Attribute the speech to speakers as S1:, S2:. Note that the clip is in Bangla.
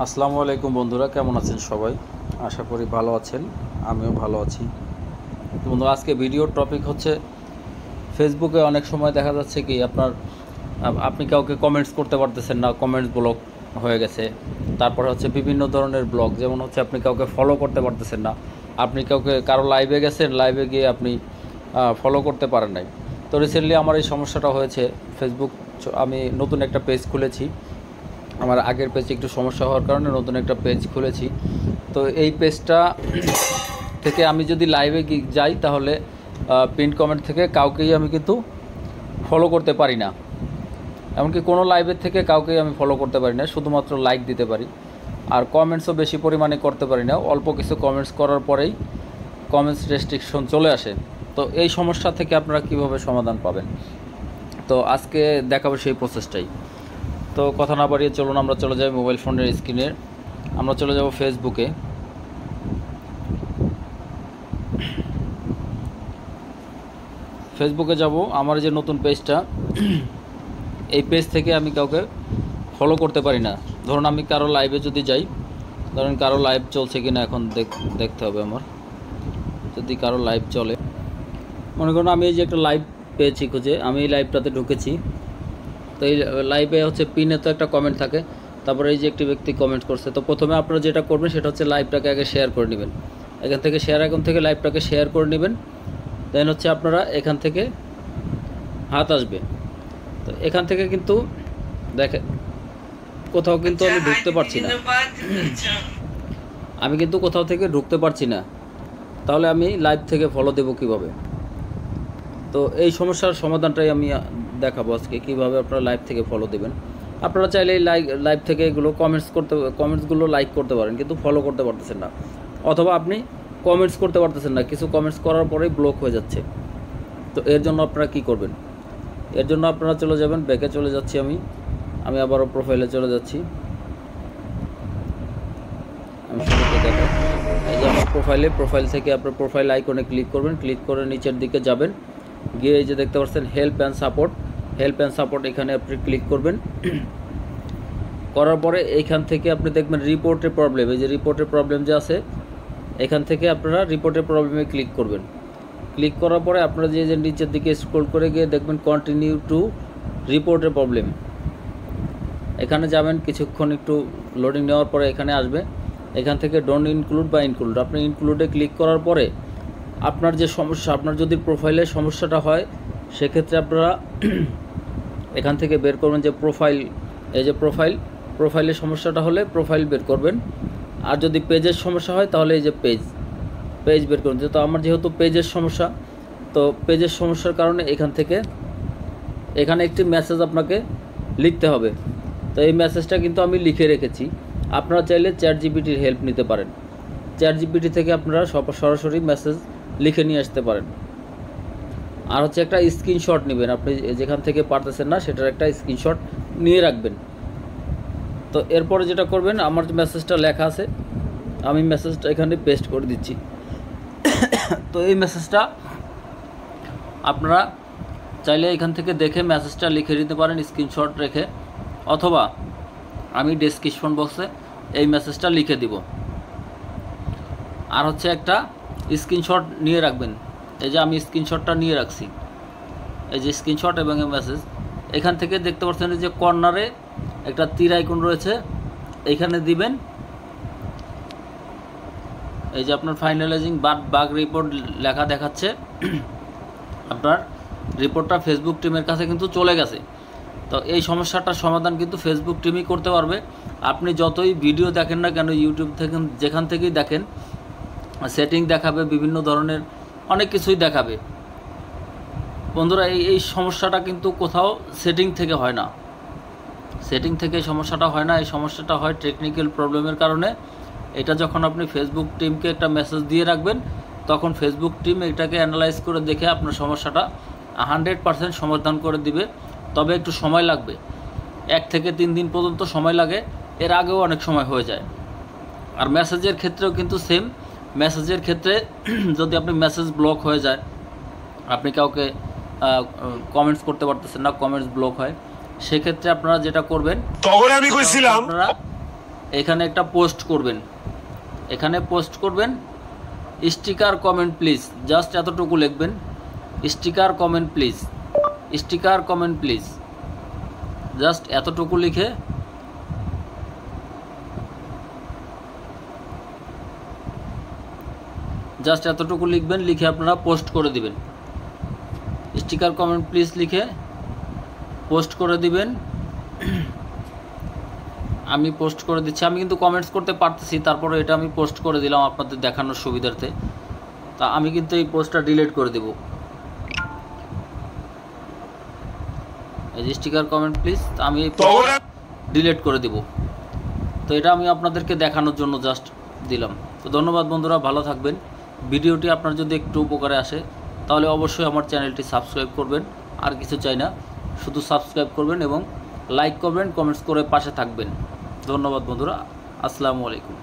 S1: আসসালামু আলাইকুম বন্ধুরা, কেমন আছেন সবাই? আশা করি ভালো আছেন, আমিও ভালো আছি। বন্ধুরা, আজকে ভিডিওর টপিক হচ্ছে ফেসবুকে অনেক সময় দেখা যাচ্ছে কি আপনি কাউকে কমেন্টস করতে পারতেছেন না, কমেন্টস ব্লক হয়ে গেছে। তারপরে হচ্ছে বিভিন্ন ধরনের ব্লক, যেমন হচ্ছে আপনি কাউকে ফলো করতে পারতেছেন না, আপনি কারো লাইভে গেছেন, লাইভে গিয়ে আপনি ফলো করতে পারেন নাই। তো রিসেন্টলি আমার এই সমস্যাটা হয়েছে। ফেসবুক আমি নতুন একটা পেজ খুলেছি, আমার আগের পেজে একটু সমস্যা হওয়ার কারণে নতুন একটা পেজ খুলেছি। তো এই পেজটা থেকে আমি যদি লাইভে যাই তাহলে পিন কমেন্ট থেকে কাউকেই আমি কিন্তু ফলো করতে পারি না, এমনকি কোনো লাইভের থেকে কাউকেই আমি ফলো করতে পারি না, শুধুমাত্র লাইক দিতে পারি। আর কমেন্টসও বেশি পরিমাণে করতে পারি না, অল্প কিছু কমেন্টস করার পরেই কমেন্টস রেস্ট্রিকশন চলে আসে। তো এই সমস্যা থেকে আপনারা কিভাবে সমাধান পাবেন, তো আজকে দেখাবো সেই প্রসেসটাই। তো কথা না বাড়িয়ে চলুন আমরা চলে যাই মোবাইল ফোনের স্ক্রিনে। আমরা চলে যাব ফেসবুকে। ফেসবুকে যাব, আমার যে নতুন পেজটা, এই পেজ থেকে আমি কাউকে ফলো করতে পারি না। ধরুন আমি কারো লাইভে যদি যাই, ধরুন কারো লাইভ চলছে কিনা এখন দেখতে হবে আমার। যদি কারো লাইভ চলে, মনে করুন আমি এই যে একটা লাইভ পেয়েছি খুঁজে, আমি এই লাইভটাতে ঢুকেছি। তো এই লাইভে হচ্ছে পিনে তো একটা কমেন্ট থাকে, তারপরে এই যে একটি ব্যক্তি কমেন্ট করছে। তো প্রথমে আপনারা যেটা করবেন সেটা হচ্ছে লাইভটাকে আগে শেয়ার করে নেবেন। এখান থেকে লাইভটাকে শেয়ার করে নেবেন। দেন হচ্ছে আপনারা এখান থেকে হাত আসবে। তো এখান থেকে কিন্তু দেখেন কোথাও কিন্তু আমি ঢুকতে পারছি না, আমি কিন্তু কোথাও থেকে ঢুকতে পারছি না। তাহলে আমি লাইভ থেকে ফলো দেব কিভাবে? তো এই সমস্যার সমাধানটাই আমি দেখাবো আজকে, কীভাবে আপনারা লাইভ থেকে ফলো দেবেন। আপনারা চাইলে এই লাইভ থেকে এগুলো কমেন্টসগুলো লাইক করতে পারেন, কিন্তু ফলো করতে পারতেছেন না। অথবা আপনি কমেন্টস করতে পারতেছেন না, কিছু কমেন্টস করার পরেই ব্লক হয়ে যাচ্ছে। তো এর জন্য আপনারা কি করবেন? এর জন্য আপনারা চলে যাবেন, ব্যাকে চলে যাচ্ছি আমি আবারও প্রোফাইলে চলে যাচ্ছি। আমি শুরুতে দেখো, এই যে আমার প্রোফাইল থেকে আপনার প্রোফাইল আইকনে ক্লিক করবেন, ক্লিক করে নিচের দিকে যাবেন, গিয়ে এই যে দেখতে পাচ্ছেন হেল্প অ্যান্ড সাপোর্ট, এখানে আপনি ক্লিক করবেন। করার পরে এইখান থেকে আপনি দেখবেন রিপোর্টের প্রবলেম, এই যে রিপোর্টের প্রবলেম যে আছে, এখান থেকে আপনারা রিপোর্টের প্রবলেমে ক্লিক করবেন। ক্লিক করার পরে আপনারা যে নিচের দিকে স্ক্রল করে গিয়ে দেখবেন কন্টিনিউ টু রিপোর্টের প্রবলেম, এখানে যাবেন। কিছুক্ষণ একটু লোডিং নেওয়ার পরে এখানে আসবে। এখান থেকে ডোন্ট ইনক্লুড বা ইনক্লুড, আপনি ইনক্লুডে ক্লিক করার পরে আপনার যে সমস্যা, আপনার যদি প্রোফাইলের সমস্যাটা হয়, সেক্ষেত্রে আপনারা এখান থেকে বের করবেন যে প্রোফাইল, এই যে প্রোফাইলের সমস্যাটা হলে প্রোফাইল বের করবেন। আর যদি পেজের সমস্যা হয় তাহলে এই যে পেজ বের করুন। তো আমার যেহেতু পেজের সমস্যা, তো পেজের সমস্যার কারণে এখানে একটি মেসেজ আপনাকে লিখতে হবে। তো এই মেসেজটা কিন্তু আমি লিখে রেখেছি। আপনারা চাইলে চ্যাটজিপিটির হেল্প নিতে পারেন। চ্যাটজিপিটি থেকে আপনারা সরাসরি মেসেজ লিখে নিয়ে আসতে পারেন। আর হচ্ছে একটা স্ক্রিনশট নেবেন, আপনি যেখান থেকে পারতেছেন না সেটার একটা স্ক্রিনশট নিয়ে রাখবেন। তো এরপরে যেটা করবেন, আমার যে মেসেজটা লেখা আছে, আমি মেসেজটা এখানে পেস্ট করে দিচ্ছি। তো এই মেসেজটা আপনারা চাইলে এখান থেকে দেখে মেসেজটা লিখে দিতে পারেন স্ক্রিনশট রেখে, অথবা আমি ডেসক্রিপশন বক্সে এই মেসেজটা লিখে দিব। আর হচ্ছে একটা স্ক্রিনশট নিয়ে রাখবেন, এই যে আমি স্ক্রিনশটটা নিয়ে রাখছি, এই যে স্ক্রিনশট এবং মেসেজ। এখান থেকে দেখতে পাচ্ছেন যে কর্নারে একটা তীর আইকন রয়েছে, এইখানে দিবেন। এই যে আপনার ফাইনালাইজিং বাগ রিপোর্ট লেখা দেখাচ্ছে, আপনার রিপোর্টটা ফেসবুক টিমের কাছে কিন্তু চলে গেছে। তো এই সমস্যাটার সমাধান কিন্তু ফেসবুক টিমই করতে পারবে। আপনি যতই ভিডিও দেখেন না কেন, ইউটিউব থেকে যেখান থেকেই দেখেন, সেটিং দেখাবে, বিভিন্ন ধরনের অনেক কিছুই দেখাবে। বন্ধুরা, এই সমস্যাটা কিন্তু কোথাও সেটিং থেকে হয় না, এই সমস্যাটা হয় না, এই সমস্যাটা হয় টেকনিক্যাল প্রবলেমের কারণে। এটা যখন আপনি ফেসবুক টিমকে একটা মেসেজ দিয়ে রাখবেন, তখন ফেসবুক টিম এটাকে অ্যানালাইজ করে দেখে আপনার সমস্যাটা 100% সমাধান করে দিবে। তবে একটু সময় লাগবে, 1 থেকে 3 দিন পর্যন্ত সময় লাগে, এর আগেও অনেক সময় হয়ে যায়। আর মেসেজের ক্ষেত্রেও কিন্তু সেম, মেসেজের ক্ষেত্রে যদি আপনি মেসেজ ব্লক হয়ে যায়, আপনি কাউকে কমেন্টস করতে পারতেছেন না, কমেন্টস ব্লক হয়, সেক্ষেত্রে আপনারা যেটা করবেন, তখন আমি কইছিলাম আপনারা এখানে একটা পোস্ট করবেন, এখানে পোস্ট করবেন স্টিকার কমেন্ট প্লিজ, জাস্ট এতটুকু লিখবেন sticker comment please, sticker comment please, just এতটুকু লিখে জাস্ট এতটুকু লিখবেন, লিখে আপনারা পোস্ট করে দিবেন। স্টিকার কমেন্ট প্লিজ লিখে পোস্ট করে দিবেন। আমি পোস্ট করে দিচ্ছি, আমি কিন্তু কমেন্টস করতে পারতেছি, তারপরে এটা আমি পোস্ট করে দিলাম আপনাদের দেখানোর সুবিধার্থে। তা আমি কিন্তু এই পোস্টটা ডিলিট করে দেব। এই যে স্টিকার কমেন্ট প্লিজ, আমি এই ডিলিট করে দেব। তো এটা আমি আপনাদেরকে দেখানোর জন্য জাস্ট দিলাম। তো ধন্যবাদ বন্ধুরা, ভালো থাকবেন। ভিডিওটি আপনার যদি একটু উপকারে আসে তাহলে অবশ্যই আমার চ্যানেলটি সাবস্ক্রাইব করবেন, আর কিছু চাই না, শুধু সাবস্ক্রাইব করবেন এবং লাইক করবেন, কমেন্টস করে পাশে থাকবেন। ধন্যবাদ বন্ধুরা, আসসালামু আলাইকুম।